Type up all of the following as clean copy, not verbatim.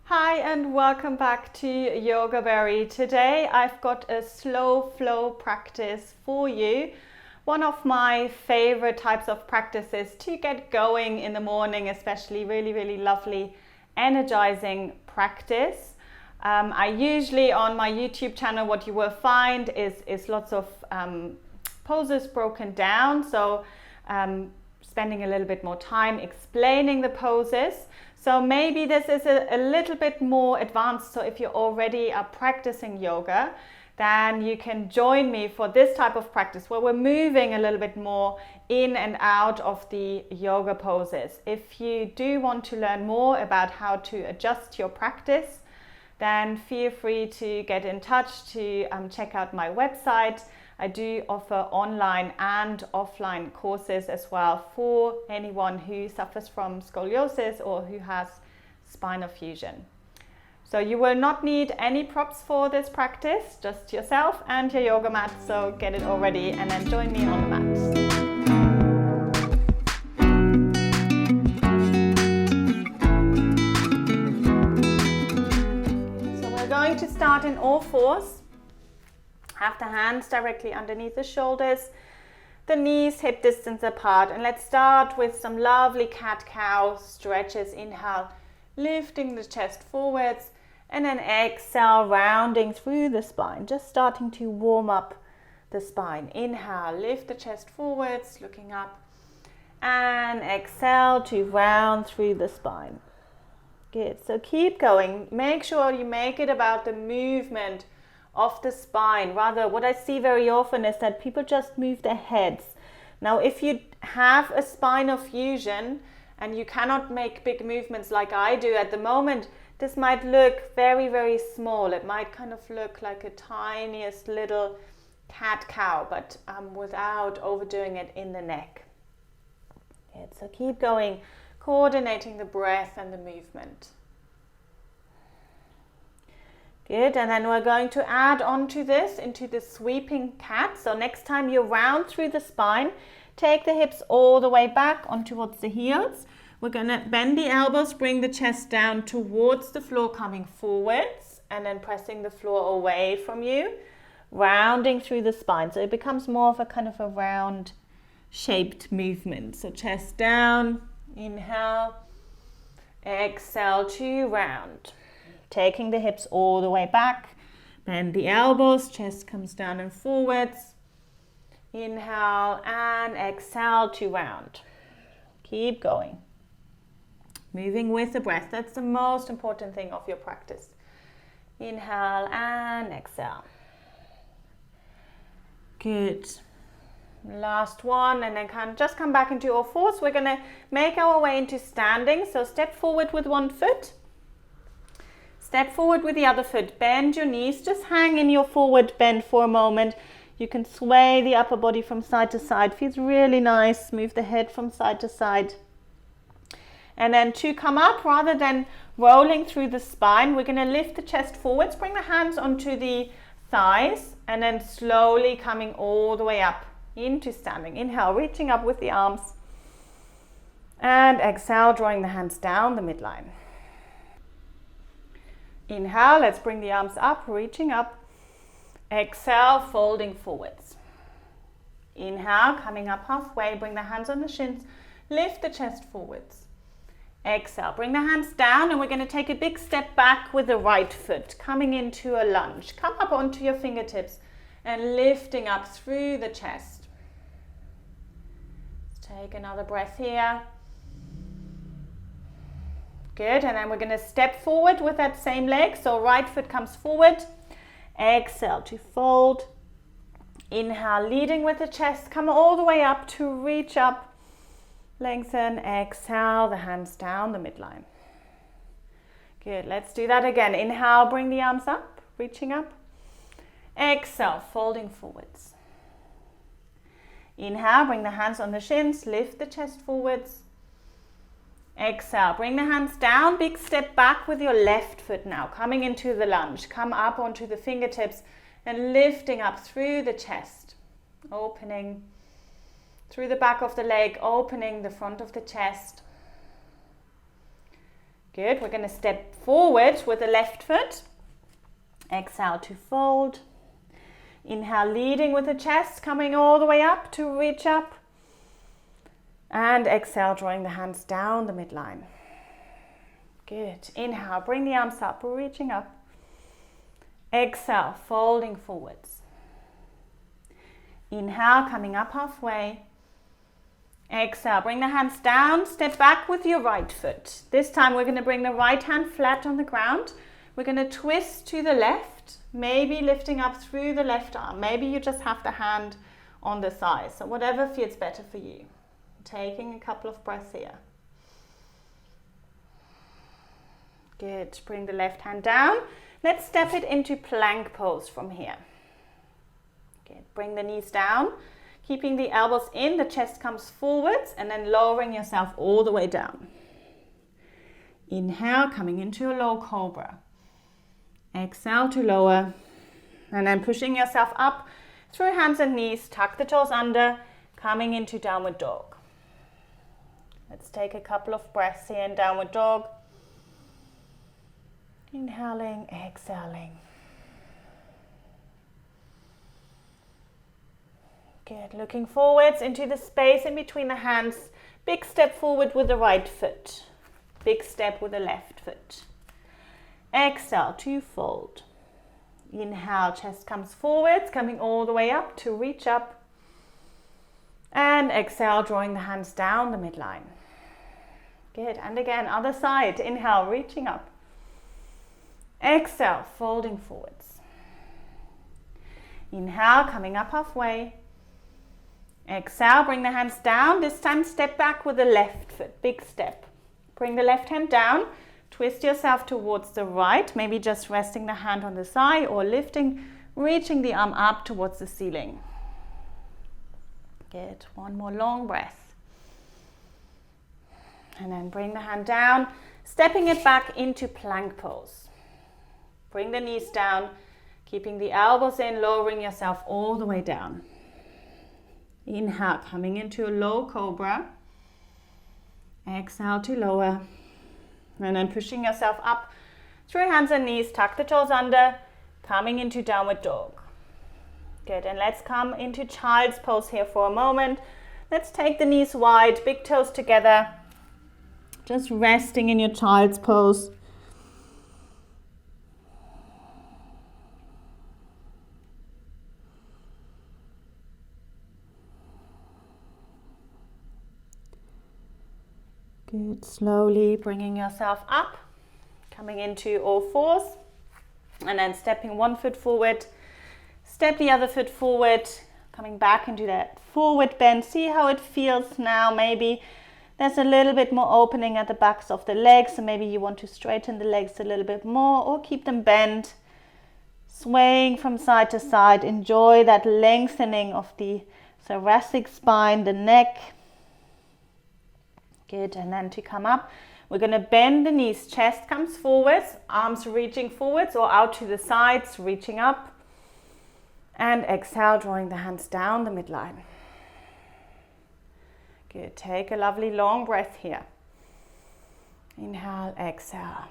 Hi and welcome back to Yoga Berry. Today I've got a slow flow practice for you. One of my favorite types of practices to get going in the morning, especially really lovely energizing practice. I usually on my YouTube channel, what you will find is lots of poses broken down. So spending a little bit more time explaining the poses. So maybe this is a little bit more advanced. So if you already are practicing yoga, then you can join me for this type of practice where we're moving a little bit more in and out of the yoga poses. If you do want to learn more about how to adjust your practice, then feel free to get in touch to check out my website. I do offer online and offline courses as well for anyone who suffers from scoliosis or who has spinal fusion. So you will not need any props for this practice, just yourself and your yoga mat. So get it all ready and then join me on the mat. Going to start in all fours. Have the hands directly underneath the shoulders, the knees hip distance apart, and let's start with some lovely cat-cow stretches. Inhale, lifting the chest forwards, and then exhale, rounding through the spine, just starting to warm up the spine. Inhale, lift the chest forwards, looking up, and exhale to round through the spine. Good, so keep going. Make sure you make it about the movement of the spine. Rather, what I see very often is that people just move their heads. Now, if you have a spinal fusion and you cannot make big movements like I do at the moment, this might look very small. It might kind of look like a tiniest little cat-cow, but without overdoing it in the neck. Good, so keep going. Coordinating the breath and the movement. Good, and then we're going to add on to this into the sweeping cat. So next time you round through the spine, take the hips all the way back on towards the heels. We're going to bend the elbows, bring the chest down towards the floor, coming forwards, and then pressing the floor away from you, rounding through the spine. So it becomes more of a kind of a round shaped movement. So chest down. Inhale, exhale to round. Taking the hips all the way back, bend the elbows, chest comes down and forwards. Inhale and exhale to round. Keep going. Moving with the breath, that's the most important thing of your practice. Inhale and exhale. Good. Last one, and then just come back into all fours. We're going to make our way into standing. So step forward with one foot. Step forward with the other foot. Bend your knees. Just hang in your forward bend for a moment. You can sway the upper body from side to side. Feels really nice. Move the head from side to side. And then to come up, rather than rolling through the spine, we're going to lift the chest forwards. Bring the hands onto the thighs and then slowly coming all the way up into standing. Inhale, reaching up with the arms, and exhale, drawing the hands down the midline. Inhale, let's bring the arms up, reaching up. Exhale, folding forwards. Inhale, coming up halfway, bring the hands on the shins, lift the chest forwards. Exhale, bring the hands down, and we're going to take a big step back with the right foot, coming into a lunge. Come up onto your fingertips and lifting up through the chest. Take another breath here. Good, and then we're going to step forward with that same leg. So right foot comes forward. Exhale to fold. Inhale, leading with the chest. Come all the way up to reach up. Lengthen. Exhale, the hands down the midline. Good, let's do that again. Inhale, bring the arms up, reaching up. Exhale, folding forwards. Inhale, bring the hands on the shins, lift the chest forwards. Exhale, bring the hands down, big step back with your left foot now, coming into the lunge. Come up onto the fingertips and lifting up through the chest, opening through the back of the leg, opening the front of the chest. Good. We're going to step forward with the left foot. Exhale to fold. Inhale, leading with the chest, coming all the way up to reach up. And exhale, drawing the hands down the midline. Good. Inhale, bring the arms up, reaching up. Exhale, folding forwards. Inhale, coming up halfway. Exhale, bring the hands down, step back with your right foot. This time we're going to bring the right hand flat on the ground. We're going to twist to the left, maybe lifting up through the left arm. Maybe you just have the hand on the thigh. So whatever feels better for you. Taking a couple of breaths here. Good. Bring the left hand down. Let's step it into plank pose from here. Good. Bring the knees down. Keeping the elbows in, the chest comes forwards and then lowering yourself all the way down. Inhale, coming into a low cobra. Exhale to lower. And then pushing yourself up through hands and knees, tuck the toes under, coming into downward dog. Let's take a couple of breaths here in downward dog. Inhaling, exhaling. Good. Looking forwards into the space in between the hands. Big step forward with the right foot. Big step with the left foot. Exhale to fold. Inhale, chest comes forwards, coming all the way up to reach up. And exhale, drawing the hands down the midline. Good. And again, other side. Inhale, reaching up. Exhale, folding forwards. Inhale, coming up halfway. Exhale, bring the hands down. This time step back with the left foot, big step. Bring the left hand down, twist yourself towards the right, maybe just resting the hand on the thigh or lifting, reaching the arm up towards the ceiling. Good, one more long breath. And then bring the hand down, stepping it back into plank pose. Bring the knees down, keeping the elbows in, lowering yourself all the way down. Inhale, coming into a low cobra. Exhale to lower. And then pushing yourself up through hands and knees, tuck the toes under, coming into downward dog. Good, and let's come into child's pose here for a moment. Let's take the knees wide, big toes together. Just resting in your child's pose. Good, slowly bringing yourself up, coming into all fours, and then stepping one foot forward, step the other foot forward, coming back into that forward bend. See how it feels now. Maybe there's a little bit more opening at the backs of the legs, so maybe you want to straighten the legs a little bit more or keep them bent, swaying from side to side. Enjoy that lengthening of the thoracic spine, the neck. Good, and then to come up, we're going to bend the knees, chest comes forwards, arms reaching forwards or out to the sides, reaching up. And exhale, drawing the hands down the midline. Good, take a lovely long breath here. Inhale, exhale.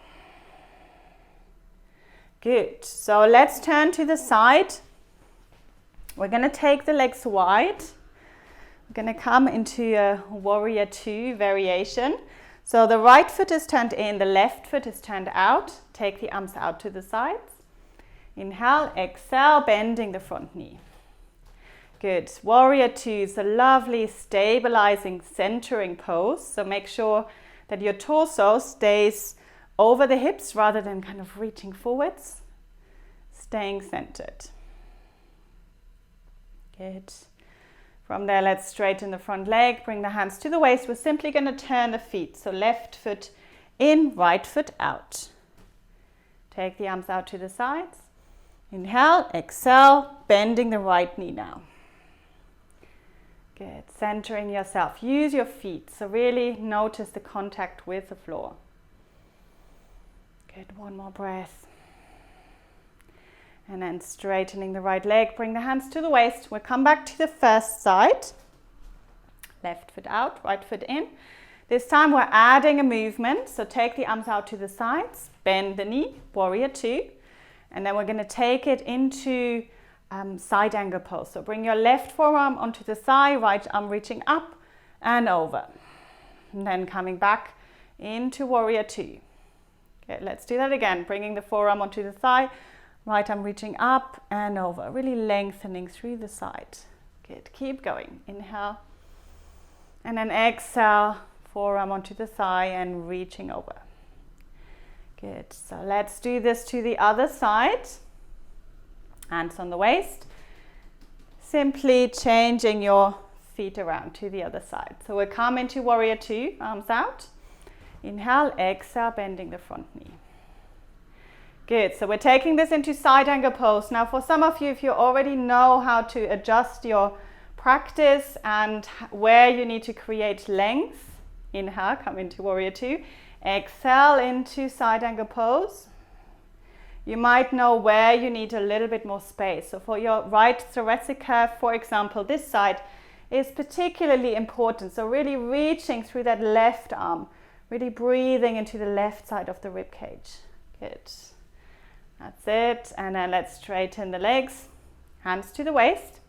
Good, so let's turn to the side. We're going to take the legs wide. We're going to come into a warrior two variation. So the right foot is turned in, the left foot is turned out. Take the arms out to the sides. Inhale, exhale, bending the front knee. Good. Warrior two is a lovely stabilizing, centering pose. So make sure that your torso stays over the hips rather than kind of reaching forwards. Staying centered. Good. From there, let's straighten the front leg, bring the hands to the waist. We're simply going to turn the feet. So left foot in, right foot out. Take the arms out to the sides. Inhale, exhale, bending the right knee now. Good, centering yourself. Use your feet, so really notice the contact with the floor. Good, one more breath. And then straightening the right leg, bring the hands to the waist. We'll come back to the first side. Left foot out, right foot in. This time we're adding a movement, so take the arms out to the sides, bend the knee, warrior two, and then we're going to take it into side angle pose. So bring your left forearm onto the thigh, right arm reaching up and over. And then coming back into warrior two. Okay, let's do that again, bringing the forearm onto the thigh, right arm reaching up and over, really lengthening through the side. Good, keep going. Inhale, and then exhale, forearm onto the thigh and reaching over. Good, so let's do this to the other side. Hands on the waist. Simply changing your feet around to the other side. So we'll come into warrior two, arms out. Inhale, exhale, bending the front knee. Good, so we're taking this into side angle pose. Now for some of you, if you already know how to adjust your practice and where you need to create length, inhale, come into warrior two. Exhale into side angle pose. You might know where you need a little bit more space. So for your right thoracic curve, for example, this side is particularly important. So really reaching through that left arm, really breathing into the left side of the rib cage. Good. That's it. And then let's straighten the legs, hands to the waist.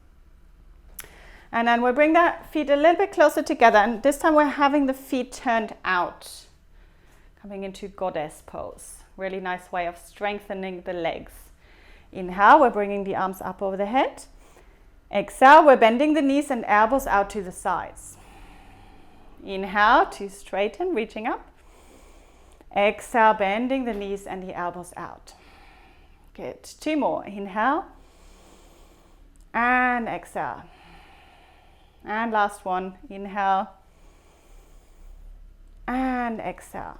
And then we'll bring the feet a little bit closer together. And this time we're having the feet turned out, coming into goddess pose. Really nice way of strengthening the legs. Inhale, we're bringing the arms up over the head. Exhale, we're bending the knees and elbows out to the sides. Inhale to straighten, reaching up. Exhale, bending the knees and the elbows out. Good. Two more. Inhale. And exhale. And last one. Inhale. And exhale.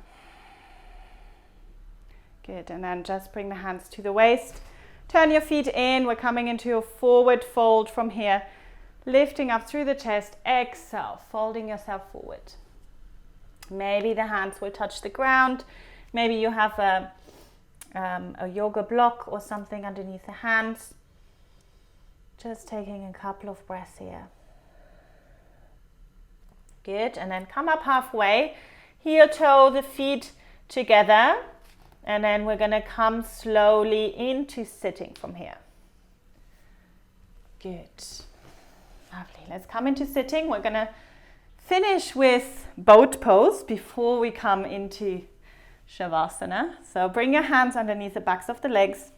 Good. And then just bring the hands to the waist. Turn your feet in. We're coming into a forward fold from here. Lifting up through the chest. Exhale. Folding yourself forward. Maybe the hands will touch the ground. Maybe you have a yoga block or something underneath the hands. Just taking a couple of breaths here. Good. And then come up halfway. Heel toe the feet together. And then we're going to come slowly into sitting from here. Good. Lovely. Let's come into sitting. We're going to finish with boat pose before we come into Shavasana. So bring your hands underneath the backs of the legs.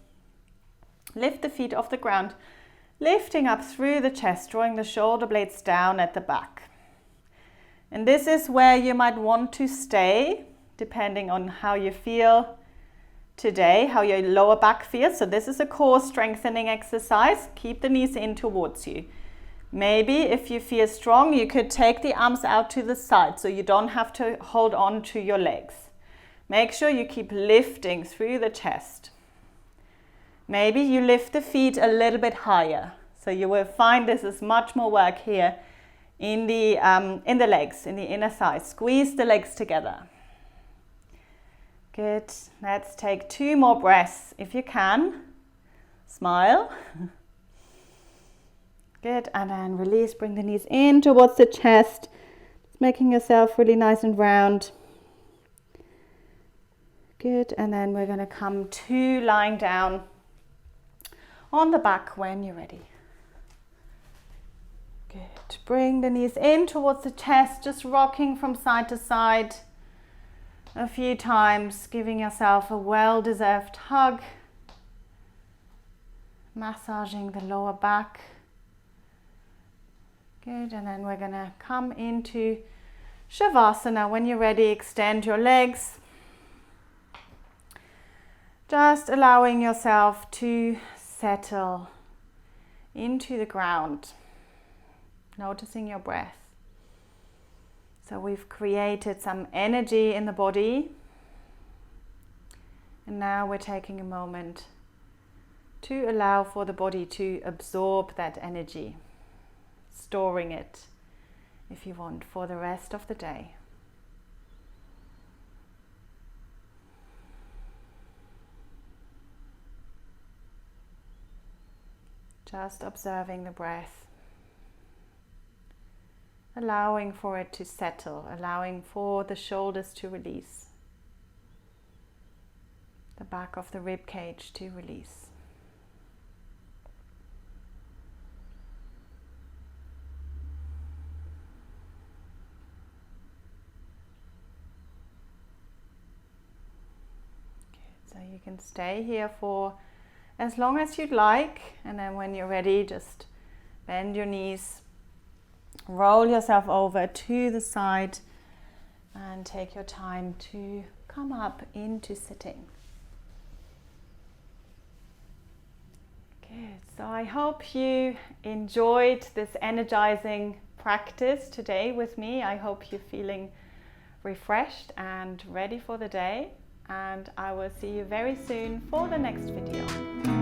Lift the feet off the ground. Lifting up through the chest, drawing the shoulder blades down at the back. And this is where you might want to stay, depending on how you feel today, how your lower back feels. So this is a core strengthening exercise. Keep the knees in towards you. Maybe if you feel strong, you could take the arms out to the side so you don't have to hold on to your legs. Make sure you keep lifting through the chest. Maybe you lift the feet a little bit higher. So you will find this is much more work here in the legs, in the inner thighs. Squeeze the legs together. Good. Let's take two more breaths if you can. Smile. Good. And then release. Bring the knees in towards the chest. Just making yourself really nice and round. Good. And then we're going to come to lying down on the back when you're ready. Good. Bring the knees in towards the chest, just rocking from side to side a few times, giving yourself a well-deserved hug, massaging the lower back. Good. And then we're going to come into Shavasana. When you're ready, extend your legs. Just allowing yourself to settle into the ground, noticing your breath. So we've created some energy in the body, and now we're taking a moment to allow for the body to absorb that energy, storing it, if you want, for the rest of the day. Just observing the breath allowing for it to settle, allowing for the shoulders to release, the back of the rib cage to release. Good. So you can stay here for as long as you'd like, and then when you're ready, just bend your knees, roll yourself over to the side, and take your time to come up into sitting. Good. So I hope you enjoyed this energizing practice today with me. I hope you're feeling refreshed and ready for the day, and I will see you very soon for the next video.